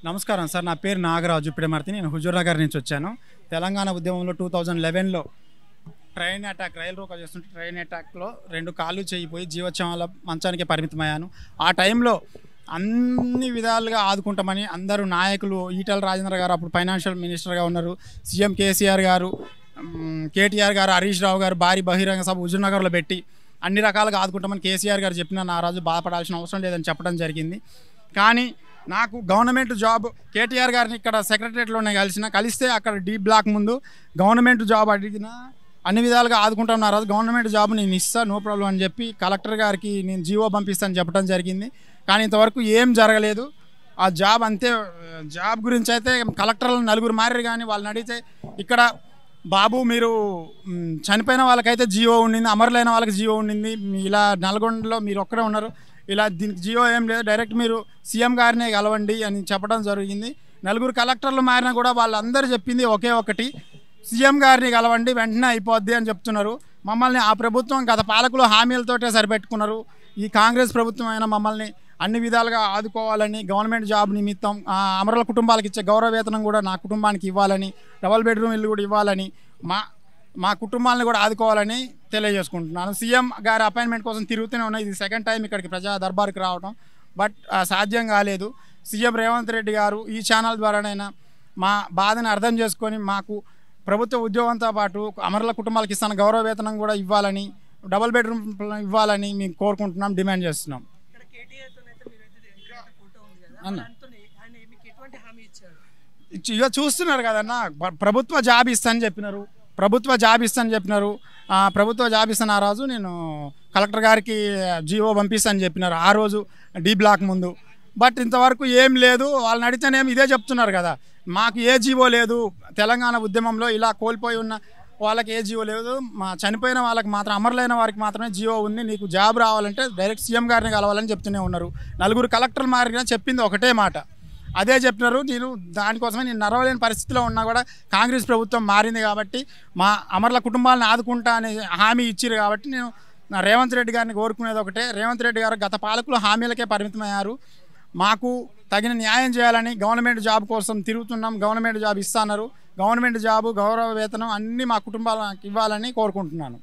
నమస్కారం సార్. నా పేరు నాగరాజు పిడమర్తి. నేను హుజూర్నగర్ నుంచి వచ్చాను. తెలంగాణ ఉద్యమంలో 2011లో ట్రైన్ అటాక్, రైలు రోకా చేస్తుంటే ట్రైన్ అటాక్లో 2 కాళ్ళు చేయిపోయి జీవోత్సవాల మంచానికే పరిమితమయ్యాను. ఆ టైంలో అన్ని విధాలుగా ఆదుకుంటామని అందరూ నాయకులు, ఈటల రాజేంద్ర గారు అప్పుడు ఫైనాన్షియల్ మినిస్టర్గా ఉన్నారు, సీఎం కేసీఆర్ గారు, కేటీఆర్ గారు, హరీష్ రావు గారు భారీ బహిరంగ సభ హుజూర్నగర్లో పెట్టి అన్ని రకాలుగా ఆదుకుంటామని కేసీఆర్ గారు చెప్పిన నా రాజు బాధపడాల్సిన అవసరం లేదని చెప్పడం జరిగింది. కానీ నాకు గవర్నమెంట్ జాబ్ కేటీఆర్ గారిని ఇక్కడ సెక్రటరియట్లోనే కలిస్తే అక్కడ డి బ్లాక్ ముందు గవర్నమెంట్ జాబ్ అడిగినా అన్ని విధాలుగా ఆదుకుంటాం నా రాజు, గవర్నమెంట్ జాబ్ నేను ఇస్తాను, నో ప్రాబ్లం అని చెప్పి కలెక్టర్ గారికి నేను జీవో పంపిస్తాను చెప్పడం జరిగింది. కానీ ఇంతవరకు ఏం జరగలేదు. ఆ జాబ్ అంతే. జాబ్ గురించి అయితే కలెక్టర్లు 4 మారారు, కానీ వాళ్ళని అడిగితే ఇక్కడ బాబు మీరు చనిపోయిన వాళ్ళకైతే జీవో ఉండింది, అమరులైన వాళ్ళకి జీవో ఉండింది, ఇలా నల్గొండలో మీరు ఒక్కడే ఉన్నారు, ఇలా దీనికి జీవో ఏం లేదు, డైరెక్ట్ మీరు సీఎం గారినే కలవండి అని చెప్పడం జరిగింది. 4 కలెక్టర్లు మారినా కూడా వాళ్ళందరూ చెప్పింది ఒకే ఒకటి, సీఎం గారిని కలవండి వెంటనే అయిపోద్ది అని చెప్తున్నారు. మమ్మల్ని ఆ ప్రభుత్వం గత పాలకులు హామీలతోటే సరిపెట్టుకున్నారు. ఈ కాంగ్రెస్ ప్రభుత్వం అయినా మమ్మల్ని అన్ని విధాలుగా ఆదుకోవాలని, గవర్నమెంట్ జాబ్ నిమిత్తం అమరుల కుటుంబాలకు ఇచ్చే గౌరవ వేతనం కూడా నా కుటుంబానికి ఇవ్వాలని, డబల్ బెడ్రూమ్ ఇల్లు కూడా ఇవ్వాలని, మా కుటుంబాలను కూడా ఆదుకోవాలని తెలియజేసుకుంటున్నాను. సీఎం గారి అపాయింట్మెంట్ కోసం తిరుగుతూనే ఉన్నాయి. ఇది సెకండ్ టైం ఇక్కడికి ప్రజా దర్బార్కి రావడం, బట్ సాధ్యం కాలేదు. సీఎం రేవంత్ రెడ్డి గారు ఈ ఛానల్ ద్వారానైనా మా బాధను అర్థం చేసుకొని మాకు ప్రభుత్వ ఉద్యోగంతో పాటు అమరుల కుటుంబాలకు ఇస్తున్న గౌరవ వేతనం కూడా ఇవ్వాలని, డబల్ బెడ్రూమ్ ఇవ్వాలని మేము కోరుకుంటున్నాం, డిమాండ్ చేస్తున్నాం. ఇక చూస్తున్నారు కదన్న, ప్రభుత్వ జాబ్ ఇస్తానని చెప్పినారు, ప్రభుత్వ జాబ్ ఇస్తాను ఆ రోజు నేను కలెక్టర్ గారికి జీవో పంపిస్తానని చెప్పినారు ఆ రోజు డి బ్లాక్ ముందు. బట్ ఇంతవరకు ఏం లేదు. వాళ్ళని అడిగితేనేమి ఇదే చెప్తున్నారు కదా, మాకు ఏ జీవో లేదు, తెలంగాణ ఉద్యమంలో ఇలా కోల్పోయి ఉన్న వాళ్ళకి ఏ జీవో లేదు, మా చనిపోయిన వాళ్ళకి మాత్రం, అమరులైన వారికి మాత్రమే జీవో ఉంది, నీకు జాబ్ రావాలంటే డైరెక్ట్ సీఎం గారిని కలవాలని చెప్తూనే ఉన్నారు. 4 కలెక్టర్లు మారినా చెప్పింది ఒకటే మాట, అదే చెప్పినారు. నేను దానికోసమే నేను నడవలేని పరిస్థితిలో ఉన్నా కూడా కాంగ్రెస్ ప్రభుత్వం మారింది కాబట్టి మా అమరుల కుటుంబాలను ఆదుకుంటా అనే హామీ ఇచ్చారు కాబట్టి నేను రేవంత్ రెడ్డి గారిని కోరుకునేది ఒకటే, రేవంత్ రెడ్డి గారు గత పాలకులు హామీలకే పరిమితమయ్యారు, మాకు తగిన న్యాయం చేయాలని గవర్నమెంట్ జాబ్ కోసం తిరుగుతున్నాం. గవర్నమెంట్ జాబ్ ఇస్తున్నారు, గవర్నమెంట్ జాబు, గౌరవ వేతనం అన్నీ మా కుటుంబాలకు ఇవ్వాలని కోరుకుంటున్నాను.